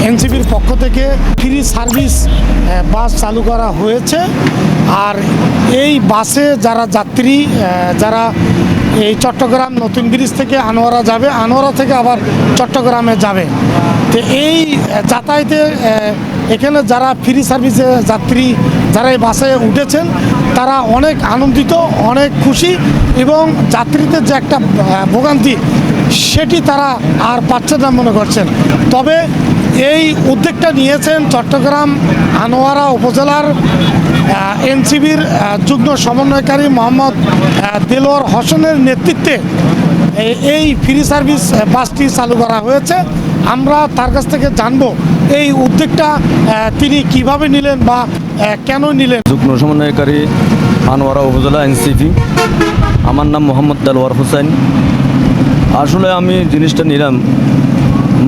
এনসিপির পক্ষ থেকে ফ্রি সার্ভিস বাস চালু করা হয়েছে। আর এই বাসে যারা যাত্রী যারা এই চট্টগ্রাম নতুন ব্রিজ থেকে আনোয়ারা যাবে, আনোয়ারা থেকে আবার চট্টগ্রামে যাবে, তো এই যাতায়াতে এখানে যারা ফ্রি সার্ভিসে যাত্রী যারা এই বাসে উঠেছেন তারা অনেক আনন্দিত, অনেক খুশি এবং যাত্রীদের যে একটা ভোগান্তি সেটি তারা আর পাচ্ছে না মনে করছেন। তবে এই উদ্যোগটা নিয়েছেন চট্টগ্রাম আনোয়ারা উপজেলার এনসিবির যুগ্ম সমন্বয়কারী মোহাম্মদ দেলোয়ার হোসেনের নেতৃত্বে এই ফ্রি সার্ভিস বাসটি চালু করা হয়েছে। আমরা তার কাছ থেকে জানবো এই উদ্যোগটা তিনি কিভাবে নিলেন বা কেন নিলেন। যুগ্ম সমন্বয়কারী আনোয়ারা উপজেলা এনসিপি, আমার নাম মোহাম্মদ দেলোয়ার হোসেন। আসলে আমি জিনিসটা নিলাম,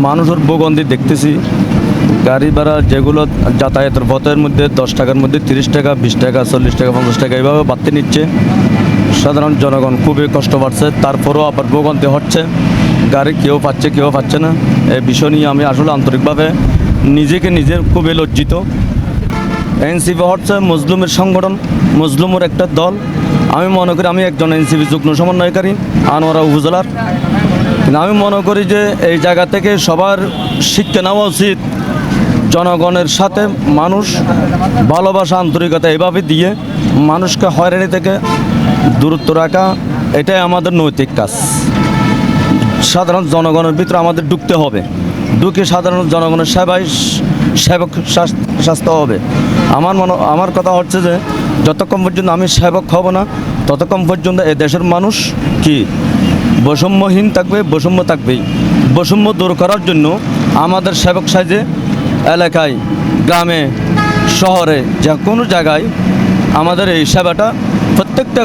মানুষের ভোগান্তি দেখতেছি। গাড়ি ভাড়া যেগুলো যাতায়াতের পথের মধ্যে 10 টাকার মধ্যে 30 টাকা, 20 টাকা, 40 টাকা, 50 টাকা এইভাবে বাড়তে নিচ্ছে। সাধারণ জনগণ খুবই কষ্ট পাচ্ছে, তারপরেও আবার ভোগান্তি হচ্ছে। গাড়ি কেউ পাচ্ছে, কেউ পাচ্ছে না। এই বিষয় নিয়ে আমি আসলে আন্তরিকভাবে নিজে খুবই লজ্জিত। এনসিপি হচ্ছে মজলুমের সংগঠন, মজলুমের একটা দল। আমি মনে করি আমি একজন এনসিপি যুগ্ম সমন্বয়কারী আনোয়ারা উপজেলার, কিন্তু আমি মনে করি যে এই জায়গা থেকে সবার শিক্ষা নেওয়া উচিত। জনগণের সাথে মানুষ ভালোবাসা আন্তরিকতা এভাবে দিয়ে মানুষকে হয়রানি থেকে দূরত্ব রাখা, এটাই আমাদের নৈতিক কাজ। সাধারণ জনগণের ভিতরে আমাদের ঢুকতে হবে, ঢুকে সাধারণ জনগণের সেবায় সেবক স্বাস্থ্য হবে। আমার কথা হচ্ছে যে যতক্ষণ পর্যন্ত আমি সেবক হব না ততক্ষণ পর্যন্ত এ দেশের মানুষ কি বৈষম্যহীন থাকবে, বৈষম্য থাকবেই। বৈষম্য দূর করার জন্য আমাদের সেবক সাজে এলাকায়, গ্রামে, শহরে, যে কোনো জায়গায় আমাদের এই সেবাটা প্রত্যেকটা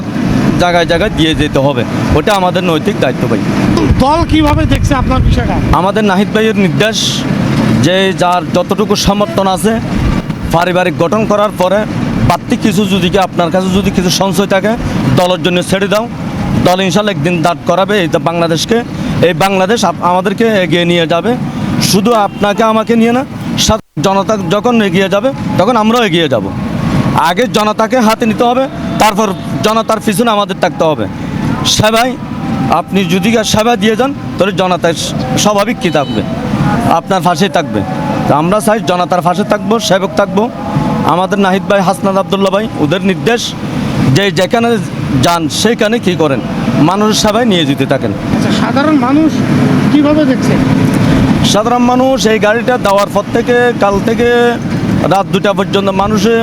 জায়গায় দিয়ে যেতে হবে। ওটা আমাদের নৈতিক দায়িত্ব ভাই। দল কিভাবে দেখছে আপনার বিষয়টা? আমাদের নাহিদ ভাইয়ের নির্দেশ যে যার যতটুকু সমর্থন আছে পারিবারিক গঠন করার পরে বাড়তি কিছু যদি আপনার কাছে যদি কিছু সঞ্চয় থাকে দলের জন্য ছেড়ে দাও। দল ইনশাল্লাহ একদিন দাঁড় করাবে এই বাংলাদেশকে। এই বাংলাদেশ আমাদেরকে এগিয়ে নিয়ে যাবে, শুধু আপনাকে আমাকে নিয়ে না, জনতা যখন এগিয়ে যাবে তখন আমরাও এগিয়ে যাব। আগে জনতাকে হাতে নিতে হবে, তারপর জনতার পিছনে আমাদের থাকতে হবে। সেবাই আপনি যদি সেবা দিয়ে যান তাহলে জনতার স্বাভাবিক কী থাকবে, আপনার পাশেই থাকবে। তো আমরা চাই জনতার পাশে থাকবো, সেবক থাকবো। আমাদের নাহিদ ভাই, হাসনাত আবদুল্লাহ ভাই, ওদের নির্দেশ যে যেখানে যান সেইখানে কী করেন, মানুষের সেবায় নিয়ে যেতে থাকেন। আচ্ছা, সাধারণ মানুষ কিভাবে দেখছে? সাধারণ মানুষ এই গাড়িটা দেওয়ার পর থেকে কাল থেকে রাত 2টা পর্যন্ত মানুষে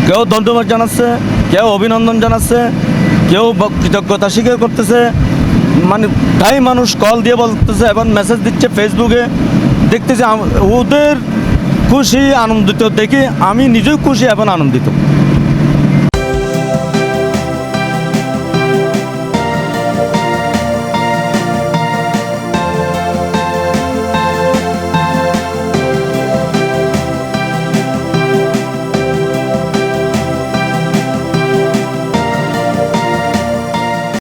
কেউ ধন্যবাদ জানাচ্ছে, কেউ অভিনন্দন জানাচ্ছে, কেউ কৃতজ্ঞতা স্বীকার করতেছে। মানে তাই মানুষ কল দিয়ে বলতেছে এবং মেসেজ দিচ্ছে ফেসবুকে। দেখতেছি ওদের খুশি আনন্দিত দেখি আমি নিজেও খুশি এবং আনন্দিত।